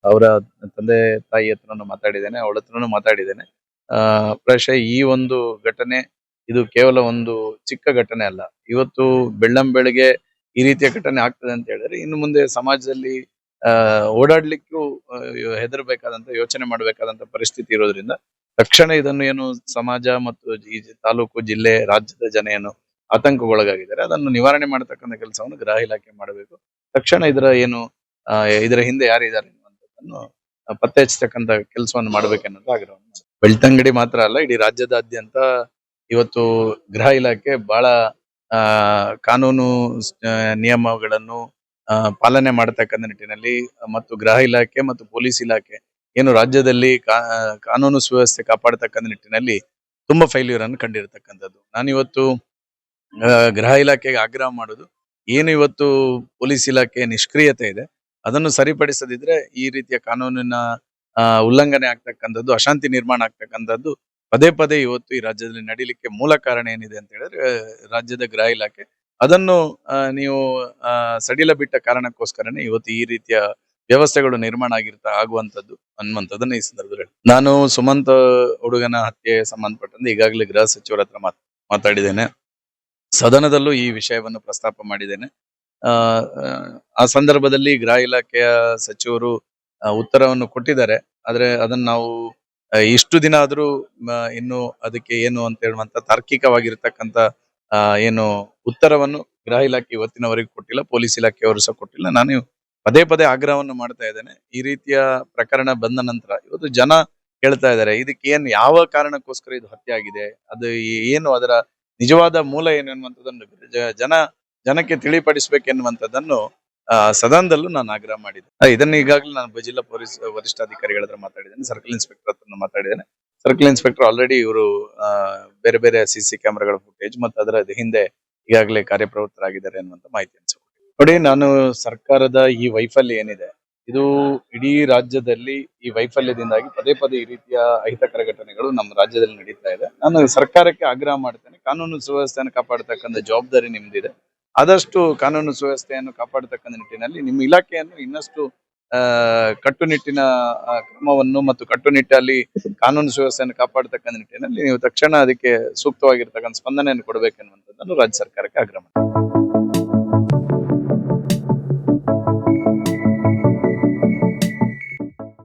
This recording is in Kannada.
ಅವರ ತಂದೆ ತಾಯಿ ಹತ್ರನು ಮಾತಾಡಿದ್ದೇನೆ, ಅವಳ ಹತ್ರನು ಮಾತಾಡಿದ್ದೇನೆ. ಪ್ರಾಯಶಃ ಈ ಒಂದು ಘಟನೆ ಇದು ಕೇವಲ ಒಂದು ಚಿಕ್ಕ ಘಟನೆ ಅಲ್ಲ. ಇವತ್ತು ಬೆಳ್ಳಂಬೆಳಗ್ಗೆ ಈ ರೀತಿಯ ಘಟನೆ ಆಗ್ತದೆ ಅಂತ ಹೇಳಿದ್ರೆ ಇನ್ನು ಮುಂದೆ ಸಮಾಜದಲ್ಲಿ ಓಡಾಡ್ಲಿಕ್ಕೂ ಹೆದರ್ಬೇಕಾದಂತ ಯೋಚನೆ ಮಾಡಬೇಕಾದಂತ ಪರಿಸ್ಥಿತಿ ಇರೋದ್ರಿಂದ ತಕ್ಷಣ ಇದನ್ನು ಏನು ಸಮಾಜ ಮತ್ತು ಈ ತಾಲೂಕು, ಜಿಲ್ಲೆ, ರಾಜ್ಯದ ಜನ ಏನು ಆತಂಕಗೊಳಗಾಗಿದ್ದಾರೆ ಅದನ್ನು ನಿವಾರಣೆ ಮಾಡತಕ್ಕಂಥ ಕೆಲಸವನ್ನು ಗೃಹ ಇಲಾಖೆ ಮಾಡಬೇಕು. ತಕ್ಷಣ ಇದರ ಹಿಂದೆ ಯಾರಿದ್ದಾರೆ ಅನ್ನುವಂಥದ್ದನ್ನು ಪತ್ತೆ ಹಚ್ಚತಕ್ಕಂತ ಕೆಲಸವನ್ನು ಮಾಡ್ಬೇಕನ್ನೋದು ಆಗ್ರಹ. ಬೆಳ್ತಂಗಡಿ ಮಾತ್ರ ಅಲ್ಲ, ಇಡೀ ರಾಜ್ಯದಾದ್ಯಂತ ಇವತ್ತು ಗೃಹ ಇಲಾಖೆ ಬಹಳ ಕಾನೂನು ನಿಯಮಗಳನ್ನು ಪಾಲನೆ ಮಾಡತಕ್ಕಂಥ ನಿಟ್ಟಿನಲ್ಲಿ ಮತ್ತು ಗೃಹ ಇಲಾಖೆ ಮತ್ತು ಪೊಲೀಸ್ ಇಲಾಖೆ ಏನು ರಾಜ್ಯದಲ್ಲಿ ಕಾನೂನು ಸುವ್ಯವಸ್ಥೆ ಕಾಪಾಡತಕ್ಕಂಥ ನಿಟ್ಟಿನಲ್ಲಿ ತುಂಬಾ ಫೈಲ್ಯೂರ್ ಅನ್ನು ಕಂಡಿರತಕ್ಕಂಥದ್ದು. ನಾನಿವತ್ತು ಗೃಹ ಇಲಾಖೆಗೆ ಆಗ್ರಹ ಮಾಡೋದು, ಏನು ಇವತ್ತು ಪೊಲೀಸ್ ಇಲಾಖೆ ನಿಷ್ಕ್ರಿಯತೆ ಇದೆ ಅದನ್ನು ಸರಿಪಡಿಸದಿದ್ರೆ ಈ ರೀತಿಯ ಕಾನೂನಿನ ಉಲ್ಲಂಘನೆ ಆಗ್ತಕ್ಕಂಥದ್ದು, ಅಶಾಂತಿ ನಿರ್ಮಾಣ ಆಗ್ತಕ್ಕಂಥದ್ದು ಪದೇ ಪದೇ ಇವತ್ತು ಈ ರಾಜ್ಯದಲ್ಲಿ ನಡೀಲಿಕ್ಕೆ ಮೂಲ ಕಾರಣ ಏನಿದೆ ಅಂತ ಹೇಳಿದ್ರೆ ರಾಜ್ಯದ ಗೃಹ ಇಲಾಖೆ. ಅದನ್ನು ನೀವು ಸಡಿಲ ಬಿಟ್ಟ ಕಾರಣಕ್ಕೋಸ್ಕರನೇ ಇವತ್ತು ಈ ರೀತಿಯ ವ್ಯವಸ್ಥೆಗಳು ನಿರ್ಮಾಣ ಆಗುವಂತದ್ದು ಅನ್ನುವಂಥದ್ದನ್ನ ಈ ಸಂದರ್ಭದಲ್ಲಿ ನಾನು ಸುಮಂತ್ ಹುಡುಗನ ಹತ್ಯೆ ಸಂಬಂಧಪಟ್ಟಂತೆ ಈಗಾಗಲೇ ಗೃಹ ಸಚಿವರ ಹತ್ರ ಮಾತಾಡಿದ್ದೇನೆ. ಸದನದಲ್ಲೂ ಈ ವಿಷಯವನ್ನು ಪ್ರಸ್ತಾಪ ಮಾಡಿದ್ದೇನೆ. ಆ ಸಂದರ್ಭದಲ್ಲಿ ಗೃಹ ಇಲಾಖೆಯ ಸಚಿವರು ಉತ್ತರವನ್ನು ಕೊಟ್ಟಿದ್ದಾರೆ. ಆದ್ರೆ ಅದನ್ನ ನಾವು ಇಷ್ಟು ದಿನ ಆದ್ರೂ ಇನ್ನು ಅದಕ್ಕೆ ಏನು ಅಂತ ಹೇಳುವಂತ ತಾರ್ಕಿಕವಾಗಿರ್ತಕ್ಕಂತ ಏನು ಉತ್ತರವನ್ನು ಗೃಹ ಇಲಾಖೆ ಇವತ್ತಿನವರೆಗೂ ಕೊಟ್ಟಿಲ್ಲ, ಪೊಲೀಸ್ ಇಲಾಖೆಯವರು ಸಹ ಕೊಟ್ಟಿಲ್ಲ. ನಾನು ಪದೇ ಪದೇ ಆಗ್ರಹವನ್ನು ಮಾಡ್ತಾ ಇದ್ದೇನೆ. ಈ ರೀತಿಯ ಪ್ರಕರಣ ಬಂದ ನಂತರ ಇವತ್ತು ಜನ ಹೇಳ್ತಾ ಇದ್ದಾರೆ ಇದಕ್ಕೆ ಯಾವ ಕಾರಣಕ್ಕೋಸ್ಕರ ಇದು ಹತ್ಯೆ ಆಗಿದೆ, ಅದು ಏನು ಅದರ ನಿಜವಾದ ಮೂಲ ಏನು ಎನ್ನುವಂಥದ್ದನ್ನು ಜನಕ್ಕೆ ತಿಳಿಪಡಿಸಬೇಕೆನ್ನುವಂಥದ್ದನ್ನು ಸದನದಲ್ಲೂ ನಾನು ಆಗ್ರಹ ಮಾಡಿದ್ದೆ. ಇದನ್ನು ಈಗಾಗಲೇ ನಾನು ಜಿಲ್ಲಾ ಪೊಲೀಸ್ ವರಿಷ್ಠಾಧಿಕಾರಿಗಳ ಹತ್ರ ಮಾತಾಡಿದ್ದೇನೆ, ಸರ್ಕಲ್ ಇನ್ಸ್ಪೆಕ್ಟರ್ ಹತ್ರ ಮಾತಾಡಿದ್ದೇನೆ. ಸರ್ಕಲ್ ಇನ್ಸ್ಪೆಕ್ಟರ್ ಆಲ್ರೆಡಿ ಇವರು ಬೇರೆ ಬೇರೆ CC ಕ್ಯಾಮೆರಾಗಳ ಫುಟೇಜ್ ಮತ್ತು ಅದರ ಹಿಂದೆ ಈಗಾಗಲೇ ಕಾರ್ಯಪ್ರವೃತ್ತರಾಗಿದ್ದಾರೆ ಅನ್ನುವಂತ ಮಾಹಿತಿಯನ್ನು ನೋಡಿ. ನಾನು ಸರ್ಕಾರದ ಈ ವೈಫಲ್ಯ ಏನಿದೆ ಇದು ಇಡೀ ರಾಜ್ಯದಲ್ಲಿ ಈ ವೈಫಲ್ಯದಿಂದಾಗಿ ಪದೇ ಪದೇ ಈ ರೀತಿಯ ಅಹಿತಕರ ಘಟನೆಗಳು ನಮ್ಮ ರಾಜ್ಯದಲ್ಲಿ ನಡೀತಾ ಇದೆ. ನಾನು ಸರ್ಕಾರಕ್ಕೆ ಆಗ್ರಹ ಮಾಡ್ತೇನೆ, ಕಾನೂನು ಸುವ್ಯವಸ್ಥೆಯನ್ನು ಕಾಪಾಡತಕ್ಕಂಥ ಜವಾಬ್ದಾರಿ ನಿಮ್ದಿದೆ. ಆದಷ್ಟು ಕಾನೂನು ಸುವ್ಯವಸ್ಥೆಯನ್ನು ಕಾಪಾಡತಕ್ಕಂಥ ನಿಟ್ಟಿನಲ್ಲಿ ನಿಮ್ಮ ಇಲಾಖೆಯನ್ನು ಇನ್ನಷ್ಟು ಕಟ್ಟುನಿಟ್ಟಿನ ಕ್ರಮವನ್ನು ಮತ್ತು ಕಟ್ಟುನಿಟ್ಟಲ್ಲಿ ಕಾನೂನು ಸುವ್ಯವಸ್ಥೆಯನ್ನು ಕಾಪಾಡತಕ್ಕಂಥ ನಿಟ್ಟಿನಲ್ಲಿ ನೀವು ತಕ್ಷಣ ಅದಕ್ಕೆ ಸೂಕ್ತವಾಗಿರ್ತಕ್ಕಂಥ ಸ್ಪಂದನೆಯನ್ನು ಕೊಡಬೇಕೆನ್ನುವಂಥದ್ದನ್ನು ರಾಜ್ಯ ಸರ್ಕಾರಕ್ಕೆ ಆಗ್ರಹ ಮಾಡ್ತೀನಿ.